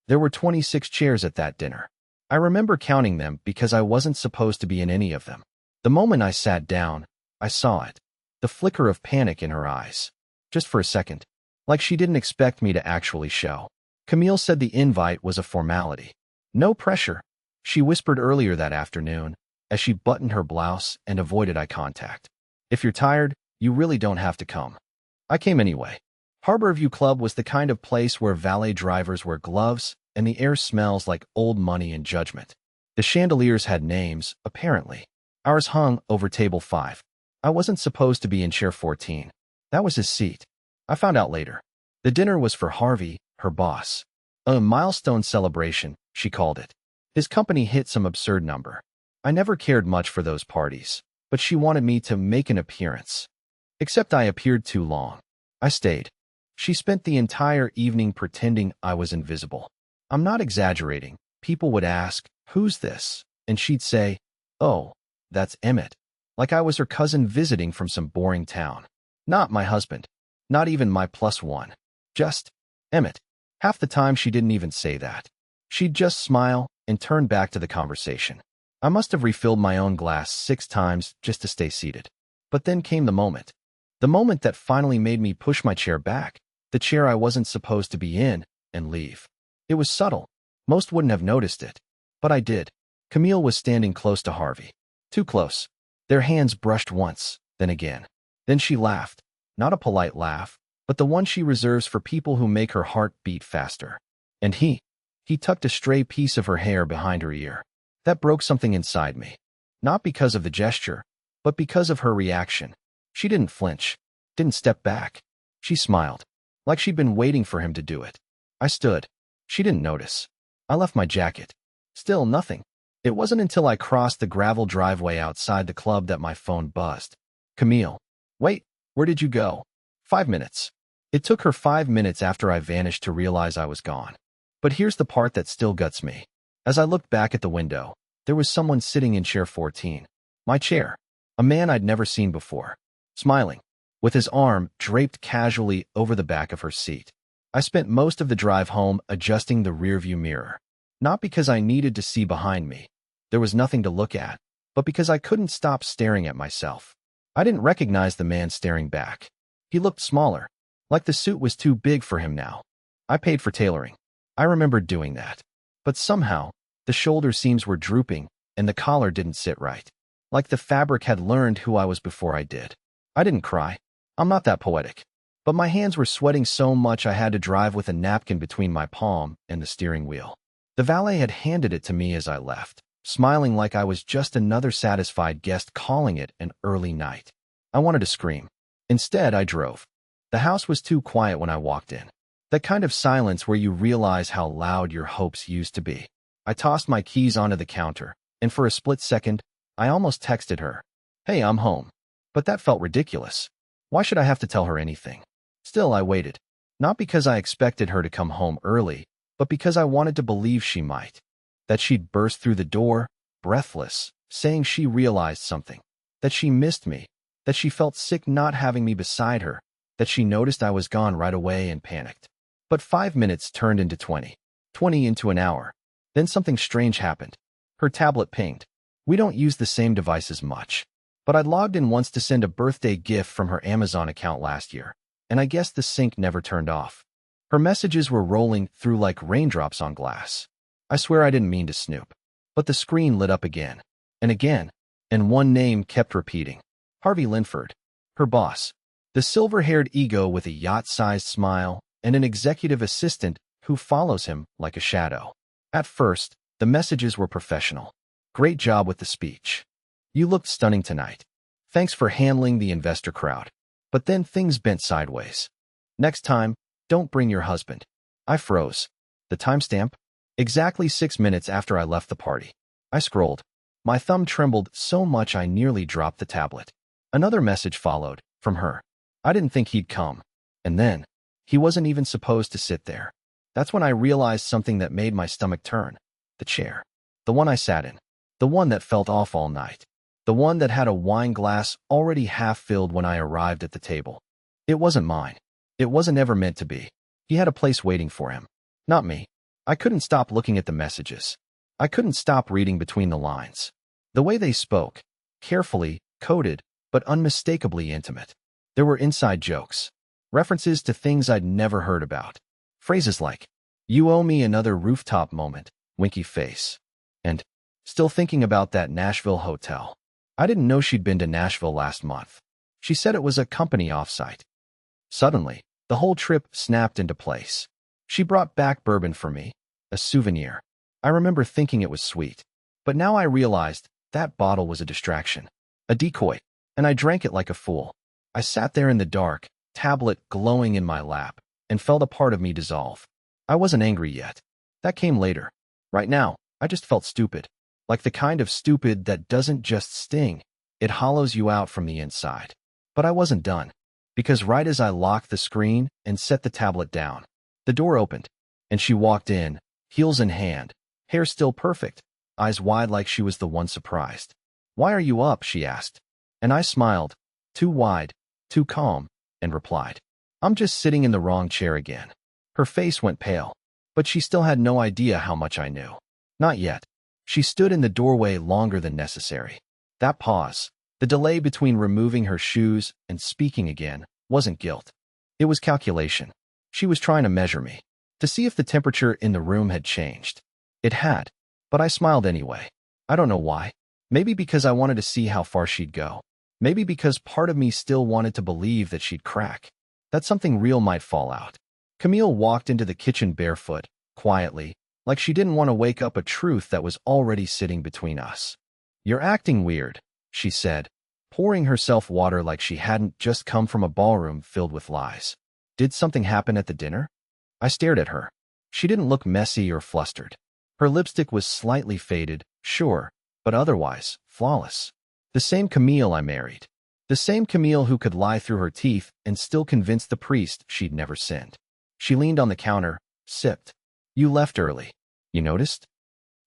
There were 26 chairs at that dinner. I remember counting them because I wasn't supposed to be in any of them. The moment I sat down, I saw it. The flicker of panic in her eyes. Just for a second. Like she didn't expect me to actually show. Camille said the invite was a formality. No pressure, she whispered earlier that afternoon, as she buttoned her blouse and avoided eye contact. If you're tired, you really don't have to come. I came anyway. Harborview Club was the kind of place where valet drivers wear gloves and the air smells like old money and judgment. The chandeliers had names, apparently. Ours hung over table 5. I wasn't supposed to be in chair 14. That was his seat. I found out later. The dinner was for Harvey, her boss. A milestone celebration, she called it. His company hit some absurd number. I never cared much for those parties, but she wanted me to make an appearance. Except I appeared too long. I stayed. She spent the entire evening pretending I was invisible. I'm not exaggerating. People would ask, "Who's this?" And she'd say, "Oh, that's Emmett." Like I was her cousin visiting from some boring town. Not my husband. Not even my +1. Just Emmett. Half the time she didn't even say that. She'd just smile and turn back to the conversation. I must have refilled my own glass 6 times just to stay seated. But then came the moment. The moment that finally made me push my chair back, the chair I wasn't supposed to be in, and leave. It was subtle. Most wouldn't have noticed it. But I did. Camille was standing close to Harvey. Too close. Their hands brushed once, then again. Then she laughed. Not a polite laugh, but the one she reserves for people who make her heart beat faster. And he tucked a stray piece of her hair behind her ear. That broke something inside me. Not because of the gesture, but because of her reaction. She didn't flinch, didn't step back. She smiled, like she'd been waiting for him to do it. I stood. She didn't notice. I left my jacket. Still nothing. It wasn't until I crossed the gravel driveway outside the club that my phone buzzed. Camille. Wait, where did you go? 5 minutes. It took her 5 minutes after I vanished to realize I was gone. But here's the part that still guts me. As I looked back at the window, there was someone sitting in chair 14. My chair. A man I'd never seen before. Smiling, with his arm draped casually over the back of her seat. I spent most of the drive home adjusting the rearview mirror. Not because I needed to see behind me. There was nothing to look at, but because I couldn't stop staring at myself. I didn't recognize the man staring back. He looked smaller, like the suit was too big for him now. I paid for tailoring. I remembered doing that. But somehow, the shoulder seams were drooping, and the collar didn't sit right. Like the fabric had learned who I was before I did. I didn't cry. I'm not that poetic. But my hands were sweating so much I had to drive with a napkin between my palm and the steering wheel. The valet had handed it to me as I left, smiling like I was just another satisfied guest calling it an early night. I wanted to scream. Instead, I drove. The house was too quiet when I walked in. That kind of silence where you realize how loud your hopes used to be. I tossed my keys onto the counter, and for a split second, I almost texted her, "Hey, I'm home." But that felt ridiculous. Why should I have to tell her anything? Still, I waited. Not because I expected her to come home early, but because I wanted to believe she might. That she'd burst through the door, breathless, saying she realized something. That she missed me. That she felt sick not having me beside her. That she noticed I was gone right away and panicked. But 5 minutes turned into 20. 20 into an hour. Then something strange happened. Her tablet pinged. We don't use the same devices much. But I'd logged in once to send a birthday gift from her Amazon account last year, and I guess the sync never turned off. Her messages were rolling through like raindrops on glass. I swear I didn't mean to snoop. But the screen lit up again, and one name kept repeating. Harvey Linford. Her boss. The silver-haired ego with a yacht-sized smile and an executive assistant who follows him like a shadow. At first, the messages were professional. Great job with the speech. You looked stunning tonight. Thanks for handling the investor crowd. But then things bent sideways. Next time, don't bring your husband. I froze. The timestamp? Exactly 6 minutes after I left the party. I scrolled. My thumb trembled so much I nearly dropped the tablet. Another message followed, from her. I didn't think he'd come. And then, he wasn't even supposed to sit there. That's when I realized something that made my stomach turn. The chair. The one I sat in. The one that felt off all night. The one that had a wine glass already half filled when I arrived at the table. It wasn't mine. It wasn't ever meant to be. He had a place waiting for him. Not me. I couldn't stop looking at the messages. I couldn't stop reading between the lines. The way they spoke, carefully, coded, but unmistakably intimate. There were inside jokes, references to things I'd never heard about. Phrases like, "You owe me another rooftop moment," winky face. And, "Still thinking about that Nashville hotel." I didn't know she'd been to Nashville last month. She said it was a company offsite. Suddenly, the whole trip snapped into place. She brought back bourbon for me, a souvenir. I remember thinking it was sweet. But now I realized that bottle was a distraction, a decoy, and I drank it like a fool. I sat there in the dark, tablet glowing in my lap, and felt a part of me dissolve. I wasn't angry yet. That came later. Right now, I just felt stupid. Like the kind of stupid that doesn't just sting, it hollows you out from the inside. But I wasn't done. Because right as I locked the screen and set the tablet down, the door opened, and she walked in, heels in hand, hair still perfect, eyes wide like she was the one surprised. "Why are you up?" she asked. And I smiled, too wide, too calm, and replied, "I'm just sitting in the wrong chair again." Her face went pale, but she still had no idea how much I knew. Not yet. She stood in the doorway longer than necessary. That pause, the delay between removing her shoes and speaking again, wasn't guilt. It was calculation. She was trying to measure me, to see if the temperature in the room had changed. It had, but I smiled anyway. I don't know why. Maybe because I wanted to see how far she'd go. Maybe because part of me still wanted to believe that she'd crack, that something real might fall out. Camille walked into the kitchen barefoot, quietly, like she didn't want to wake up a truth that was already sitting between us. "You're acting weird," she said, pouring herself water like she hadn't just come from a ballroom filled with lies. "Did something happen at the dinner?" I stared at her. She didn't look messy or flustered. Her lipstick was slightly faded, sure, but otherwise, flawless. The same Camille I married. The same Camille who could lie through her teeth and still convince the priest she'd never sinned. She leaned on the counter, sipped. "You left early. You noticed?"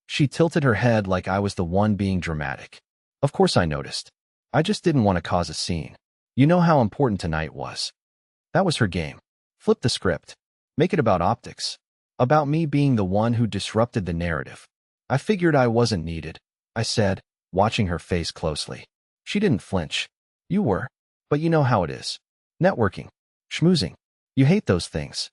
She tilted her head like I was the one being dramatic. Of course I noticed. I just didn't want to cause a scene. You know how important tonight was. That was her game. Flip the script. Make it about optics. About me being the one who disrupted the narrative. I figured I wasn't needed, I said, watching her face closely. She didn't flinch. "You were. But you know how it is. Networking. Schmoozing. You hate those things."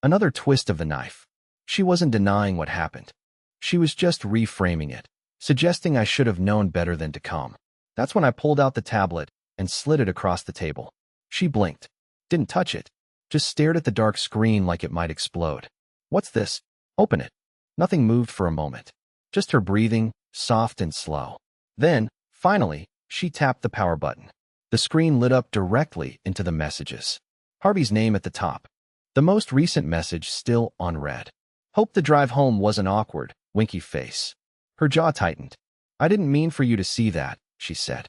Another twist of the knife. She wasn't denying what happened. She was just reframing it, suggesting I should have known better than to come. That's when I pulled out the tablet and slid it across the table. She blinked. Didn't touch it. Just stared at the dark screen like it might explode. "What's this?" "Open it." Nothing moved for a moment. Just her breathing, soft and slow. Then, finally, she tapped the power button. The screen lit up directly into the messages. Harvey's name at the top. The most recent message still unread. "Hope the drive home wasn't awkward," winky face. Her jaw tightened. "I didn't mean for you to see that," she said.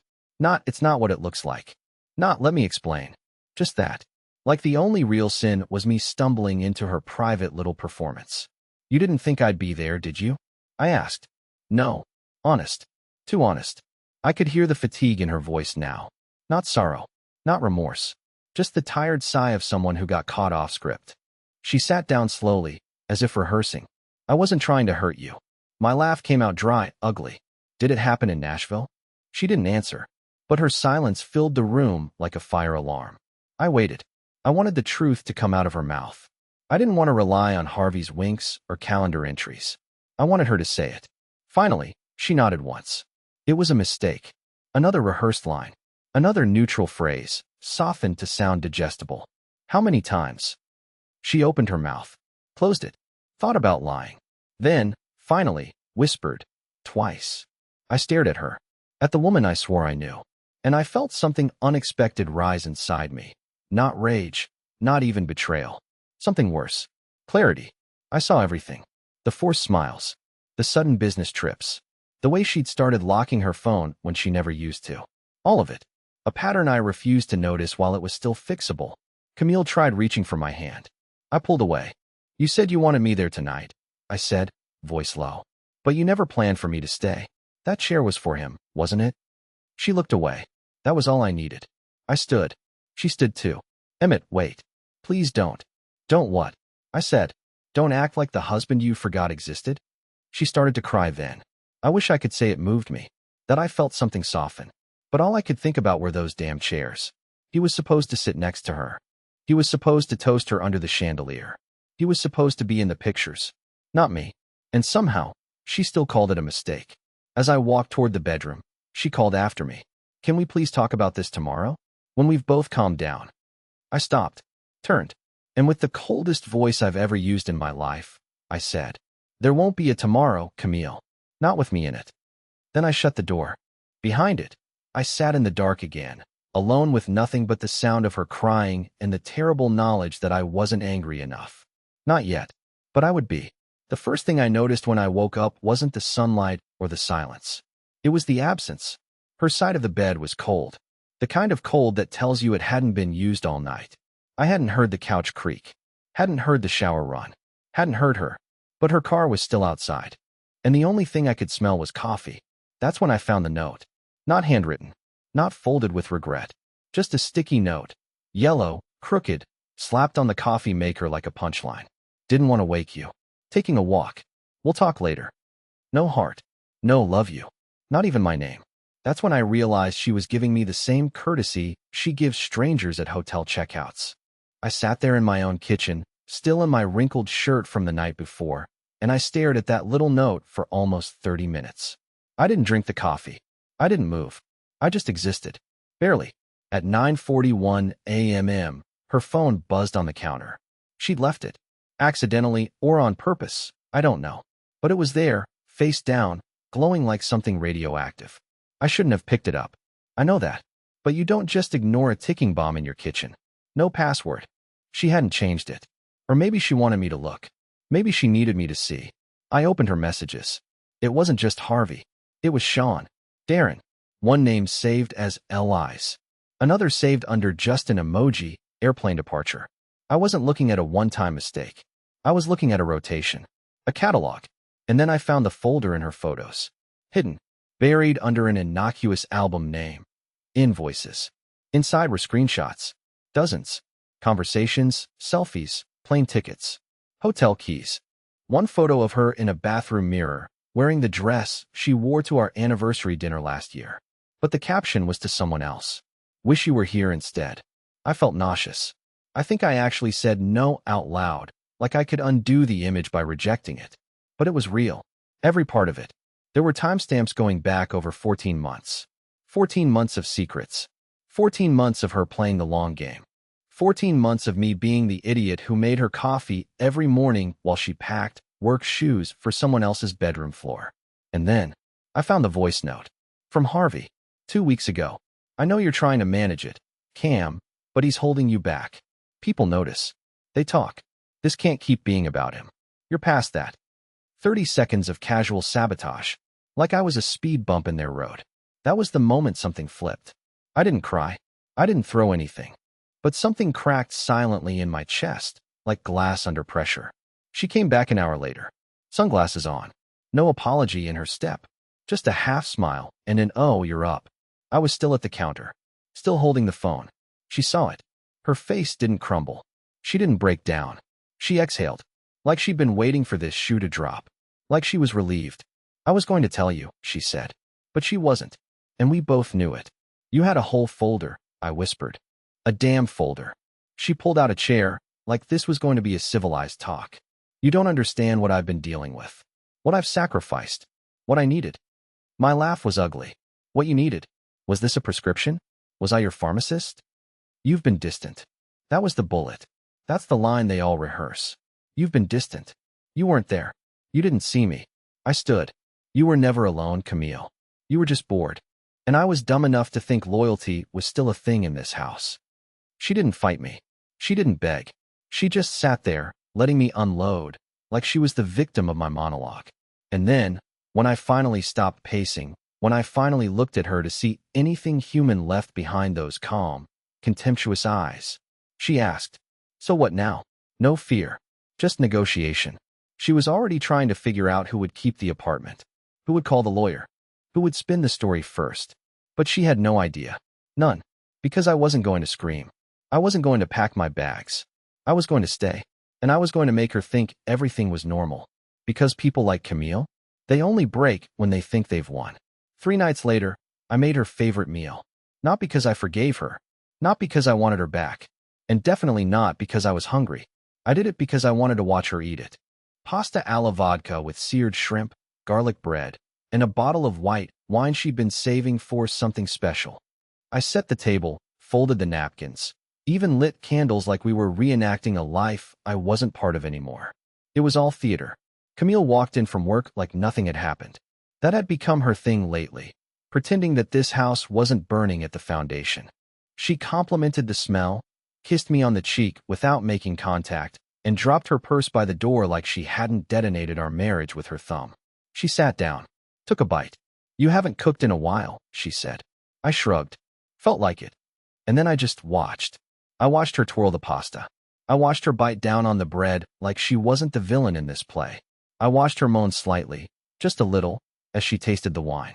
It's not what it looks like. Let me explain. Just that. Like the only real sin was me stumbling into her private little performance. "You didn't think I'd be there, did you?" I asked. "No. Honest. Too honest." I could hear the fatigue in her voice now. Not sorrow. Not remorse. Just the tired sigh of someone who got caught off script. She sat down slowly, as if rehearsing. "I wasn't trying to hurt you." My laugh came out dry, ugly. "Did it happen in Nashville?" She didn't answer, but her silence filled the room like a fire alarm. I waited. I wanted the truth to come out of her mouth. I didn't want to rely on Harvey's winks or calendar entries. I wanted her to say it. Finally, she nodded once. It was a mistake. Another rehearsed line. Another neutral phrase, softened to sound digestible. How many times? She opened her mouth, closed it, thought about lying. Then, finally, whispered, "Twice." I stared at her, at the woman I swore I knew, and I felt something unexpected rise inside me. Not rage, not even betrayal. Something worse. Clarity. I saw everything. The forced smiles. The sudden business trips. The way she'd started locking her phone when she never used to. All of it. A pattern I refused to notice while it was still fixable. Camille tried reaching for my hand. I pulled away. "You said you wanted me there tonight," I said, voice low. "But you never planned for me to stay. That chair was for him, wasn't it?" She looked away. That was all I needed. I stood. She stood too. "Emmett, wait. Please don't." "Don't what?" I said. Don't act like the husband you forgot existed. She started to cry then. I wish I could say it moved me, that I felt something soften. But all I could think about were those damn chairs. He was supposed to sit next to her. He was supposed to toast her under the chandelier. He was supposed to be in the pictures, not me. And somehow, she still called it a mistake. As I walked toward the bedroom, she called after me. Can we please talk about this tomorrow? When we've both calmed down. I stopped, turned, and with the coldest voice I've ever used in my life, I said, there won't be a tomorrow, Camille. Not with me in it. Then I shut the door. Behind it, I sat in the dark again, alone with nothing but the sound of her crying and the terrible knowledge that I wasn't angry enough. Not yet, but I would be. The first thing I noticed when I woke up wasn't the sunlight or the silence. It was the absence. Her side of the bed was cold. The kind of cold that tells you it hadn't been used all night. I hadn't heard the couch creak, hadn't heard the shower run, hadn't heard her, but her car was still outside. And the only thing I could smell was coffee. That's when I found the note. Not handwritten, not folded with regret, just a sticky note, yellow, crooked, slapped on the coffee maker like a punchline. Didn't want to wake you. Taking a walk. We'll talk later. No heart. No love you. Not even my name. That's when I realized she was giving me the same courtesy she gives strangers at hotel checkouts. I sat there in my own kitchen, still in my wrinkled shirt from the night before, and I stared at that little note for almost 30 minutes. I didn't drink the coffee. I didn't move. I just existed. Barely. At 9:41 a.m., her phone buzzed on the counter. She'd left it. Accidentally or on purpose, I don't know. But it was there, face down, glowing like something radioactive. I shouldn't have picked it up. I know that. But you don't just ignore a ticking bomb in your kitchen. No password. She hadn't changed it. Or maybe she wanted me to look. Maybe she needed me to see. I opened her messages. It wasn't just Harvey. It was Sean. Darren. One name saved as L.I.'s. Another saved under just an emoji, airplane departure. I wasn't looking at a one-time mistake. I was looking at a rotation. A catalog. And then I found the folder in her photos. Hidden. Buried under an innocuous album name. Invoices. Inside were screenshots. Dozens. Conversations, selfies, plane tickets. Hotel keys. One photo of her in a bathroom mirror, wearing the dress she wore to our anniversary dinner last year. But the caption was to someone else. Wish you were here instead. I felt nauseous. I think I actually said no out loud, like I could undo the image by rejecting it. But it was real. Every part of it. There were timestamps going back over 14 months. 14 months of secrets. 14 months of her playing the long game. 14 months of me being the idiot who made her coffee every morning while she packed work shoes for someone else's bedroom floor. And then, I found the voice note. From Harvey. 2 weeks ago. I know you're trying to manage it, Cam, but he's holding you back. People notice. They talk. This can't keep being about him. You're past that. 30 seconds of casual sabotage. Like I was a speed bump in their road. That was the moment something flipped. I didn't cry. I didn't throw anything. But something cracked silently in my chest, like glass under pressure. She came back an hour later. Sunglasses on. No apology in her step. Just a half smile and an "oh, you're up." I was still at the counter. Still holding the phone. She saw it. Her face didn't crumble. She didn't break down. She exhaled. Like she'd been waiting for this shoe to drop. Like she was relieved. I was going to tell you, she said. But she wasn't. And we both knew it. You had a whole folder, I whispered. A damn folder. She pulled out a chair, like this was going to be a civilized talk. You don't understand what I've been dealing with. What I've sacrificed. What I needed. My laugh was ugly. What you needed. Was this a prescription? Was I your pharmacist? You've been distant. That was the bullet. That's the line they all rehearse. You've been distant. You weren't there. You didn't see me. I stood. You were never alone, Camille. You were just bored. And I was dumb enough to think loyalty was still a thing in this house. She didn't fight me. She didn't beg. She just sat there, letting me unload, like she was the victim of my monologue. And then, when I finally stopped pacing, when I finally looked at her to see anything human left behind those calm, contemptuous eyes, she asked, "So what now?" No fear. Just negotiation. She was already trying to figure out who would keep the apartment. Who would call the lawyer? Who would spin the story first? But she had no idea. None. Because I wasn't going to scream. I wasn't going to pack my bags. I was going to stay. and I was going to make her think everything was normal. Because people like Camille, they only break when they think they've won. 3 nights later, I made her favorite meal. Not because I forgave her, not because I wanted her back, and definitely not because I was hungry. I did it because I wanted to watch her eat it. Pasta alla vodka with seared shrimp, garlic bread, and a bottle of white wine she'd been saving for something special. I set the table, folded the napkins, even lit candles like we were reenacting a life I wasn't part of anymore. It was all theater. Camille walked in from work like nothing had happened. That had become her thing lately, pretending that this house wasn't burning at the foundation. She complimented the smell, kissed me on the cheek without making contact, and dropped her purse by the door like she hadn't detonated our marriage with her thumb. She sat down, took a bite. "You haven't cooked in a while," she said. I shrugged. Felt like it. And then I just watched. I watched her twirl the pasta. I watched her bite down on the bread like she wasn't the villain in this play. I watched her moan slightly, just a little, as she tasted the wine.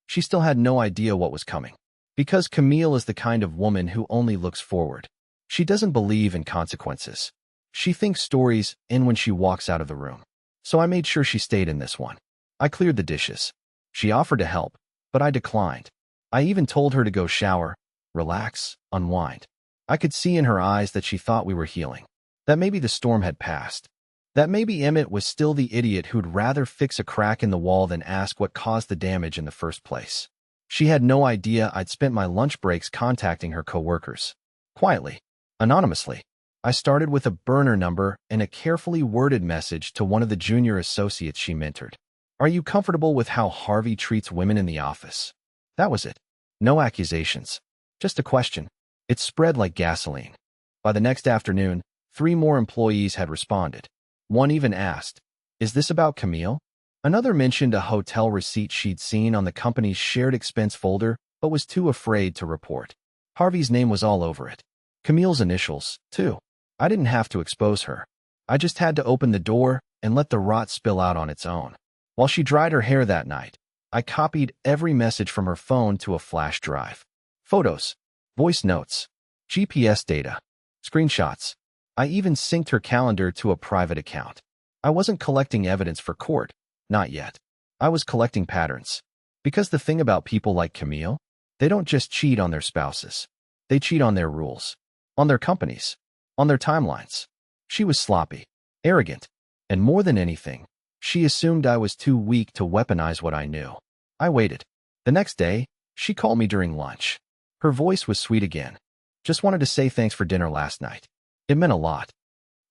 She still had no idea what was coming. Because Camille is the kind of woman who only looks forward. She doesn't believe in consequences. She thinks stories in when she walks out of the room. So I made sure she stayed in this one. I cleared the dishes. She offered to help, but I declined. I even told her to go shower, relax, unwind. I could see in her eyes that she thought we were healing. That maybe the storm had passed. That maybe Emmett was still the idiot who'd rather fix a crack in the wall than ask what caused the damage in the first place. She had no idea I'd spent my lunch breaks contacting her coworkers. Quietly, anonymously. I started with a burner number and a carefully worded message to one of the junior associates she mentored. "Are you comfortable with how Harvey treats women in the office?" That was it. No accusations. Just a question. It spread like gasoline. By the next afternoon, 3 more employees had responded. One even asked, "Is this about Camille?" Another mentioned a hotel receipt she'd seen on the company's shared expense folder, but was too afraid to report. Harvey's name was all over it. Camille's initials, too. I didn't have to expose her. I just had to open the door and let the rot spill out on its own. While she dried her hair that night, I copied every message from her phone to a flash drive. Photos, voice notes, GPS data, screenshots. I even synced her calendar to a private account. I wasn't collecting evidence for court, not yet. I was collecting patterns. Because the thing about people like Camille, they don't just cheat on their spouses. They cheat on their rules, on their companies, on their timelines. She was sloppy, arrogant, and more than anything, she assumed I was too weak to weaponize what I knew. I waited. The next day, she called me during lunch. Her voice was sweet again. "Just wanted to say thanks for dinner last night. It meant a lot."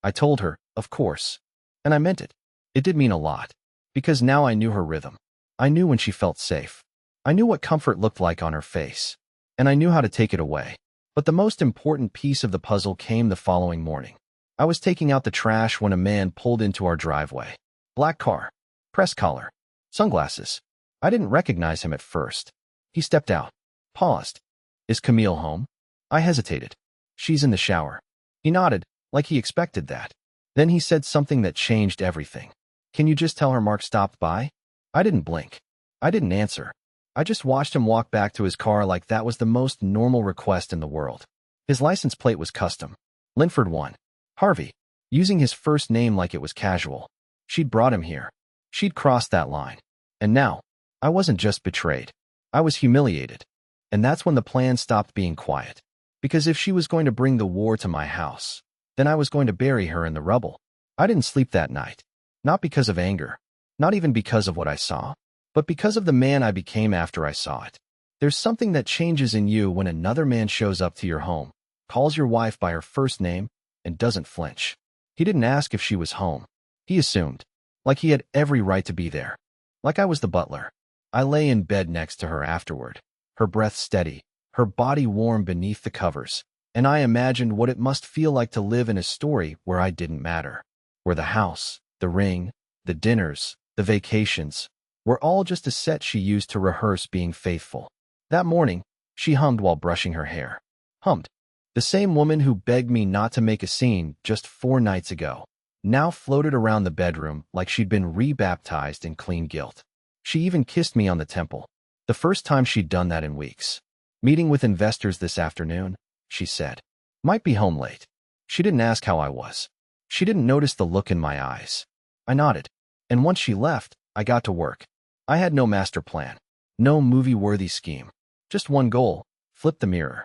I told her, of course. And I meant it. It did mean a lot. Because now I knew her rhythm. I knew when she felt safe. I knew what comfort looked like on her face. And I knew how to take it away. But the most important piece of the puzzle came the following morning. I was taking out the trash when a man pulled into our driveway. Black car, press collar, sunglasses. I didn't recognize him at first. He stepped out, paused. "Is Camille home?" I hesitated. "She's in the shower." He nodded, like he expected that. Then he said something that changed everything. "Can you just tell her Mark stopped by?" I didn't blink. I didn't answer. I just watched him walk back to his car like that was the most normal request in the world. His license plate was custom. Linford 1. Harvey. Using his first name like it was casual. She'd brought him here. She'd crossed that line. And now, I wasn't just betrayed. I was humiliated. And that's when the plan stopped being quiet. Because if she was going to bring the war to my house, then I was going to bury her in the rubble. I didn't sleep that night. Not because of anger. Not even because of what I saw. But because of the man I became after I saw it. There's something that changes in you when another man shows up to your home, calls your wife by her first name, and doesn't flinch. He didn't ask if she was home. He assumed. Like he had every right to be there. Like I was the butler. I lay in bed next to her afterward. Her breath steady, her body warm beneath the covers, and I imagined what it must feel like to live in a story where I didn't matter. Where the house, the ring, the dinners, the vacations, were all just a set she used to rehearse being faithful. That morning, she hummed while brushing her hair. Hummed. The same woman who begged me not to make a scene just 4 nights ago, now floated around the bedroom like she'd been rebaptized in clean guilt. She even kissed me on the temple. The first time she'd done that in weeks. "Meeting with investors this afternoon," she said. "Might be home late." She didn't ask how I was. She didn't notice the look in my eyes. I nodded. And once she left, I got to work. I had no master plan. No movie-worthy scheme. Just one goal: flip the mirror.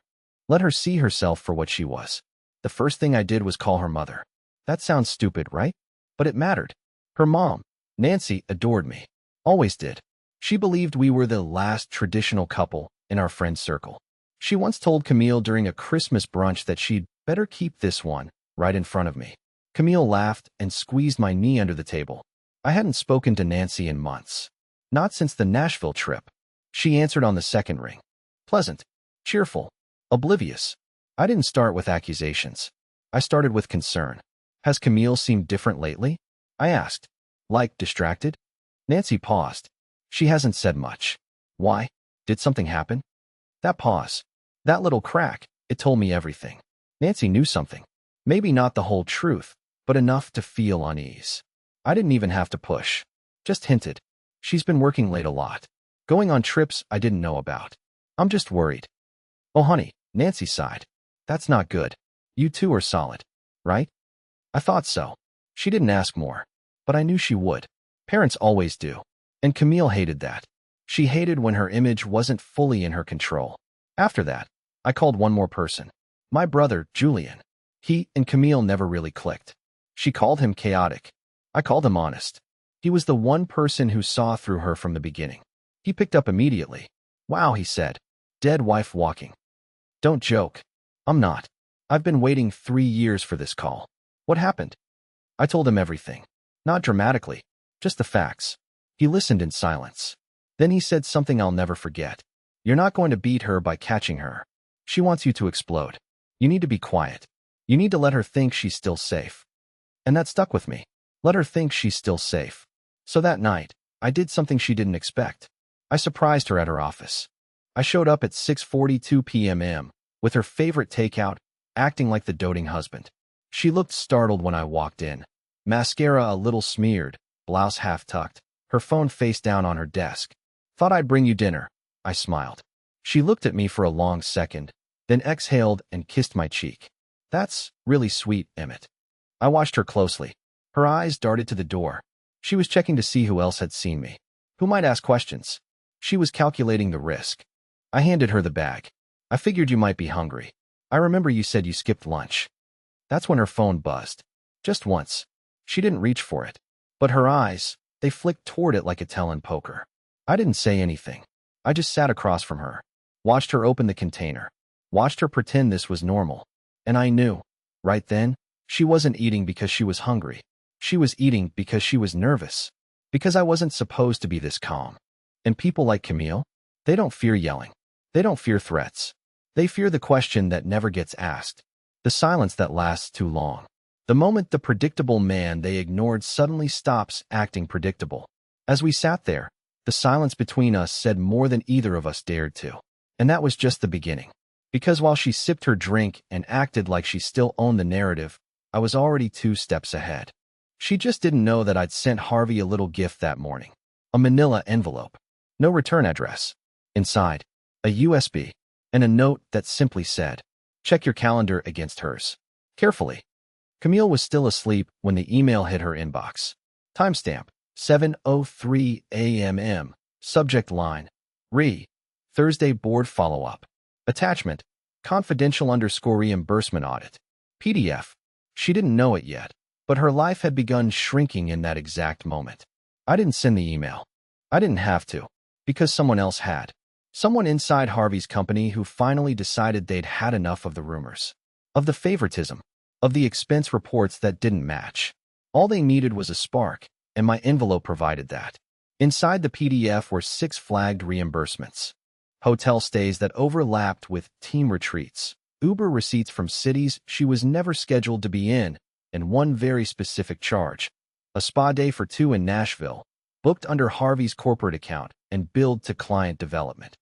Let her see herself for what she was. The first thing I did was call her mother. That sounds stupid, right? But it mattered. Her mom, Nancy, adored me. Always did. She believed we were the last traditional couple in our friend circle. She once told Camille during a Christmas brunch that she'd better keep this one right in front of me. Camille laughed and squeezed my knee under the table. I hadn't spoken to Nancy in months. Not since the Nashville trip. She answered on the second ring. Pleasant, cheerful, oblivious. I didn't start with accusations. I started with concern. Has Camille seemed different lately? I asked. Like distracted? Nancy paused. She hasn't said much. Why? Did something happen? That pause. That little crack. It told me everything. Nancy knew something. Maybe not the whole truth, but enough to feel unease. I didn't even have to push. Just hinted. She's been working late a lot. Going on trips I didn't know about. I'm just worried. Oh, honey, Nancy sighed. That's not good. You two are solid, right? I thought so. She didn't ask more, but I knew she would. Parents always do. And Camille hated that. She hated when her image wasn't fully in her control. After that, I called one more person. My brother, Julian. He and Camille never really clicked. She called him chaotic. I called him honest. He was the one person who saw through her from the beginning. He picked up immediately. Wow, he said. Dead wife walking. Don't joke. I'm not. I've been waiting 3 years for this call. What happened? I told him everything. Not dramatically, just the facts. He listened in silence. Then he said something I'll never forget. You're not going to beat her by catching her. She wants you to explode. You need to be quiet. You need to let her think she's still safe. And that stuck with me. Let her think she's still safe. So that night, I did something she didn't expect. I surprised her at her office. I showed up at 6:42 p.m. with her favorite takeout, acting like the doting husband. She looked startled when I walked in. Mascara a little smeared, blouse half tucked, her phone face down on her desk. Thought I'd bring you dinner. I smiled. She looked at me for a long second, then exhaled and kissed my cheek. That's really sweet, Emmett. I watched her closely. Her eyes darted to the door. She was checking to see who else had seen me. Who might ask questions? She was calculating the risk. I handed her the bag. I figured you might be hungry. I remember you said you skipped lunch. That's when her phone buzzed. Just once. She didn't reach for it. But her eyes, they flicked toward it like a telling poker. I didn't say anything. I just sat across from her. Watched her open the container. Watched her pretend this was normal. And I knew. Right then, she wasn't eating because she was hungry. She was eating because she was nervous. Because I wasn't supposed to be this calm. And people like Camille, they don't fear yelling. They don't fear threats. They fear the question that never gets asked. The silence that lasts too long. The moment the predictable man they ignored suddenly stops acting predictable. As we sat there, the silence between us said more than either of us dared to. And that was just the beginning. Because while she sipped her drink and acted like she still owned the narrative, I was already 2 steps ahead. She just didn't know that I'd sent Harvey a little gift that morning. A manila envelope. No return address. Inside, a USB. And a note that simply said, check your calendar against hers. Carefully. Camille was still asleep when the email hit her inbox. Timestamp, 7:03 a.m. Subject line, Thursday board follow-up. Attachment, confidential_reimbursement audit. PDF. She didn't know it yet, but her life had begun shrinking in that exact moment. I didn't send the email. I didn't have to, because someone else had. Someone inside Harvey's company who finally decided they'd had enough of the rumors, of the favoritism, of the expense reports that didn't match. All they needed was a spark, and my envelope provided that. Inside the PDF were 6 flagged reimbursements. Hotel stays that overlapped with team retreats, Uber receipts from cities she was never scheduled to be in, and one very specific charge. A spa day for 2 in Nashville, booked under Harvey's corporate account and billed to client development.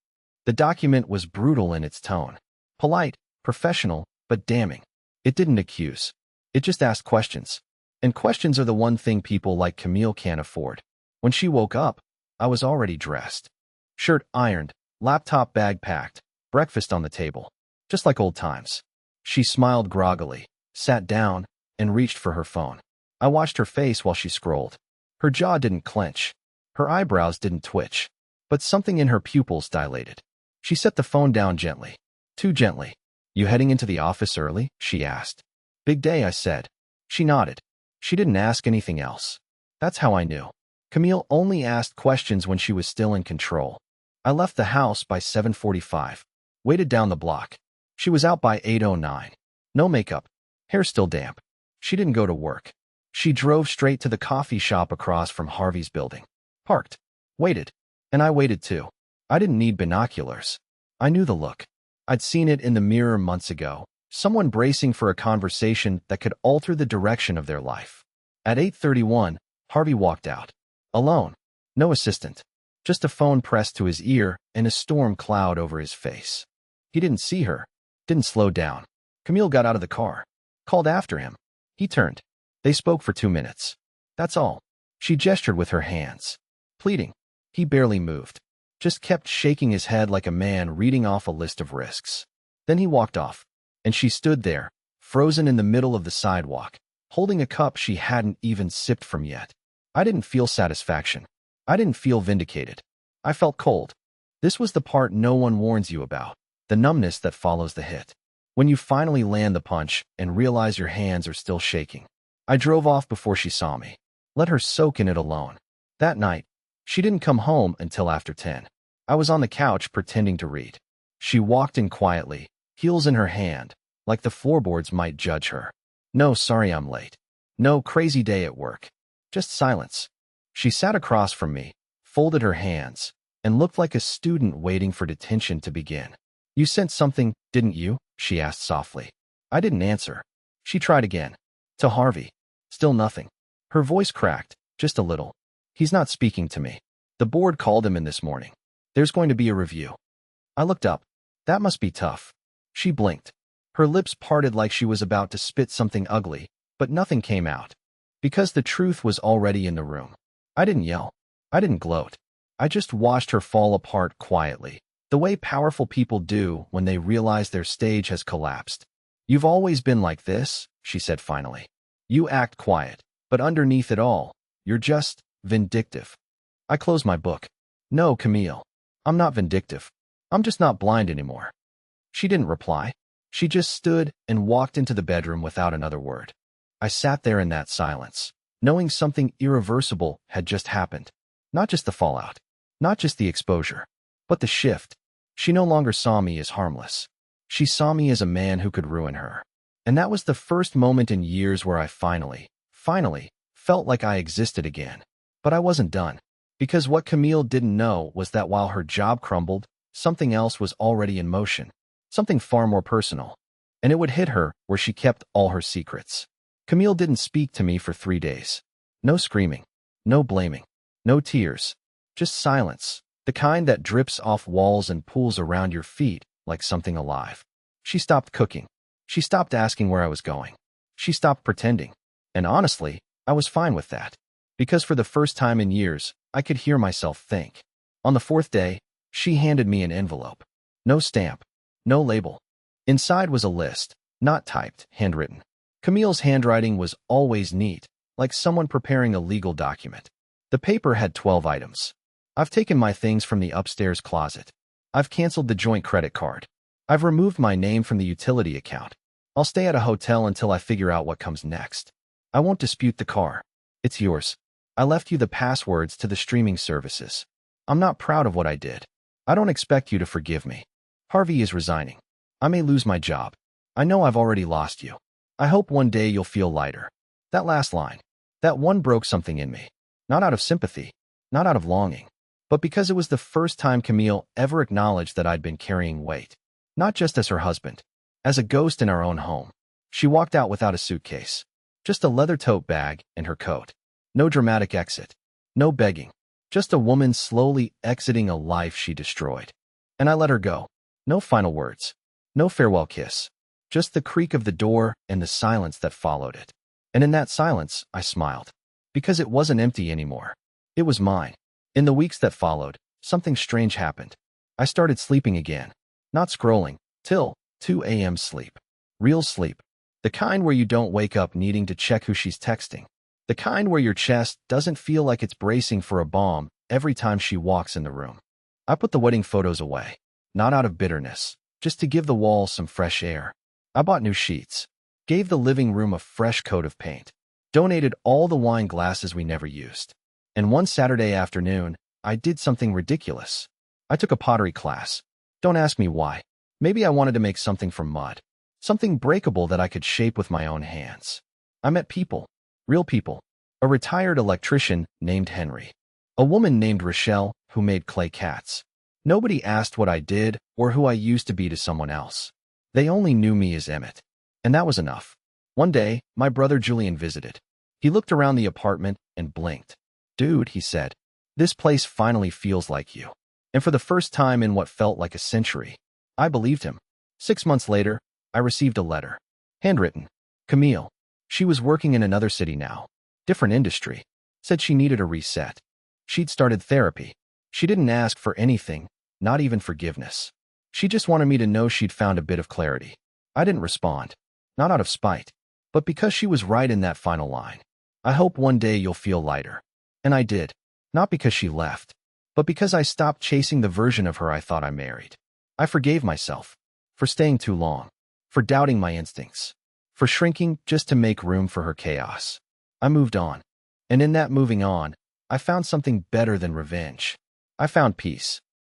The document was brutal in its tone. Polite, professional, but damning. It didn't accuse. It just asked questions. And questions are the one thing people like Camille can't afford. When she woke up, I was already dressed. Shirt ironed, laptop bag packed, breakfast on the table. Just like old times. She smiled groggily, sat down, and reached for her phone. I watched her face while she scrolled. Her jaw didn't clench. Her eyebrows didn't twitch. But something in her pupils dilated. She set the phone down gently. Too gently. You heading into the office early? She asked. Big day, I said. She nodded. She didn't ask anything else. That's how I knew. Camille only asked questions when she was still in control. I left the house by 7:45. Waited down the block. She was out by 8:09. No makeup. Hair still damp. She didn't go to work. She drove straight to the coffee shop across from Harvey's building. Parked. Waited. And I waited too. I didn't need binoculars. I knew the look. I'd seen it in the mirror months ago. Someone bracing for a conversation that could alter the direction of their life. At 8:31, Harvey walked out. Alone. No assistant. Just a phone pressed to his ear and a storm cloud over his face. He didn't see her. Didn't slow down. Camille got out of the car. Called after him. He turned. They spoke for 2 minutes. That's all. She gestured with her hands. Pleading. He barely moved. Just kept shaking his head like a man reading off a list of risks. Then he walked off. And she stood there, frozen in the middle of the sidewalk, holding a cup she hadn't even sipped from yet. I didn't feel satisfaction. I didn't feel vindicated. I felt cold. This was the part no one warns you about, the numbness that follows the hit. When you finally land the punch and realize your hands are still shaking. I drove off before she saw me. Let her soak in it alone. That night, she didn't come home until after 10. I was on the couch pretending to read. She walked in quietly, heels in her hand, like the floorboards might judge her. No, sorry I'm late. No, crazy day at work. Just silence. She sat across from me, folded her hands, and looked like a student waiting for detention to begin. You sent something, didn't you? She asked softly. I didn't answer. She tried again. To Harvey. Still nothing. Her voice cracked, just a little. He's not speaking to me. The board called him in this morning. There's going to be a review. I looked up. That must be tough. She blinked. Her lips parted like she was about to spit something ugly, but nothing came out. Because the truth was already in the room. I didn't yell. I didn't gloat. I just watched her fall apart quietly, the way powerful people do when they realize their stage has collapsed. You've always been like this, she said finally. You act quiet, but underneath it all, you're just vindictive. I closed my book. No, Camille. I'm not vindictive. I'm just not blind anymore. She didn't reply. She just stood and walked into the bedroom without another word. I sat there in that silence, knowing something irreversible had just happened. Not just the fallout, not just the exposure, but the shift. She no longer saw me as harmless. She saw me as a man who could ruin her. And that was the first moment in years where I finally felt like I existed again. But I wasn't done. Because what Camille didn't know was that while her job crumbled, something else was already in motion. Something far more personal. And it would hit her where she kept all her secrets. Camille didn't speak to me for 3 days. No screaming. No blaming. No tears. Just silence. The kind that drips off walls and pools around your feet like something alive. She stopped cooking. She stopped asking where I was going. She stopped pretending. And honestly, I was fine with that. Because for the first time in years, I could hear myself think. On the 4th day, she handed me an envelope. No stamp. No label. Inside was a list, not typed, handwritten. Camille's handwriting was always neat, like someone preparing a legal document. The paper had 12 items. I've taken my things from the upstairs closet. I've canceled the joint credit card. I've removed my name from the utility account. I'll stay at a hotel until I figure out what comes next. I won't dispute the car. It's yours. I left you the passwords to the streaming services. I'm not proud of what I did. I don't expect you to forgive me. Harvey is resigning. I may lose my job. I know I've already lost you. I hope one day you'll feel lighter. That last line. That one broke something in me. Not out of sympathy. Not out of longing. But because it was the first time Camille ever acknowledged that I'd been carrying weight. Not just as her husband. As a ghost in our own home. She walked out without a suitcase. Just a leather tote bag and her coat. No dramatic exit. No begging. Just a woman slowly exiting a life she destroyed. And I let her go. No final words. No farewell kiss. Just the creak of the door and the silence that followed it. And in that silence, I smiled. Because it wasn't empty anymore. It was mine. In the weeks that followed, something strange happened. I started sleeping again. Not scrolling. Till 2 a.m. sleep. Real sleep. The kind where you don't wake up needing to check who she's texting. The kind where your chest doesn't feel like it's bracing for a bomb every time she walks in the room. I put the wedding photos away, not out of bitterness, just to give the walls some fresh air. I bought new sheets, gave the living room a fresh coat of paint, donated all the wine glasses we never used. And one Saturday afternoon, I did something ridiculous. I took a pottery class. Don't ask me why. Maybe I wanted to make something from mud. Something breakable that I could shape with my own hands. I met people. Real people. A retired electrician named Henry. A woman named Rochelle who made clay cats. Nobody asked what I did or who I used to be to someone else. They only knew me as Emmett. And that was enough. One day, my brother Julian visited. He looked around the apartment and blinked. "Dude," he said, "this place finally feels like you." And for the first time in what felt like a century, I believed him. 6 months later, I received a letter. Handwritten. Camille. She was working in another city now. Different industry. Said she needed a reset. She'd started therapy. She didn't ask for anything, not even forgiveness. She just wanted me to know she'd found a bit of clarity. I didn't respond. Not out of spite, but because she was right in that final line. "I hope one day you'll feel lighter." And I did. Not because she left, but because I stopped chasing the version of her I thought I married. I forgave myself for staying too long, for doubting my instincts, for shrinking just to make room for her chaos. I moved on. And in that moving on, I found something better than revenge. I found peace.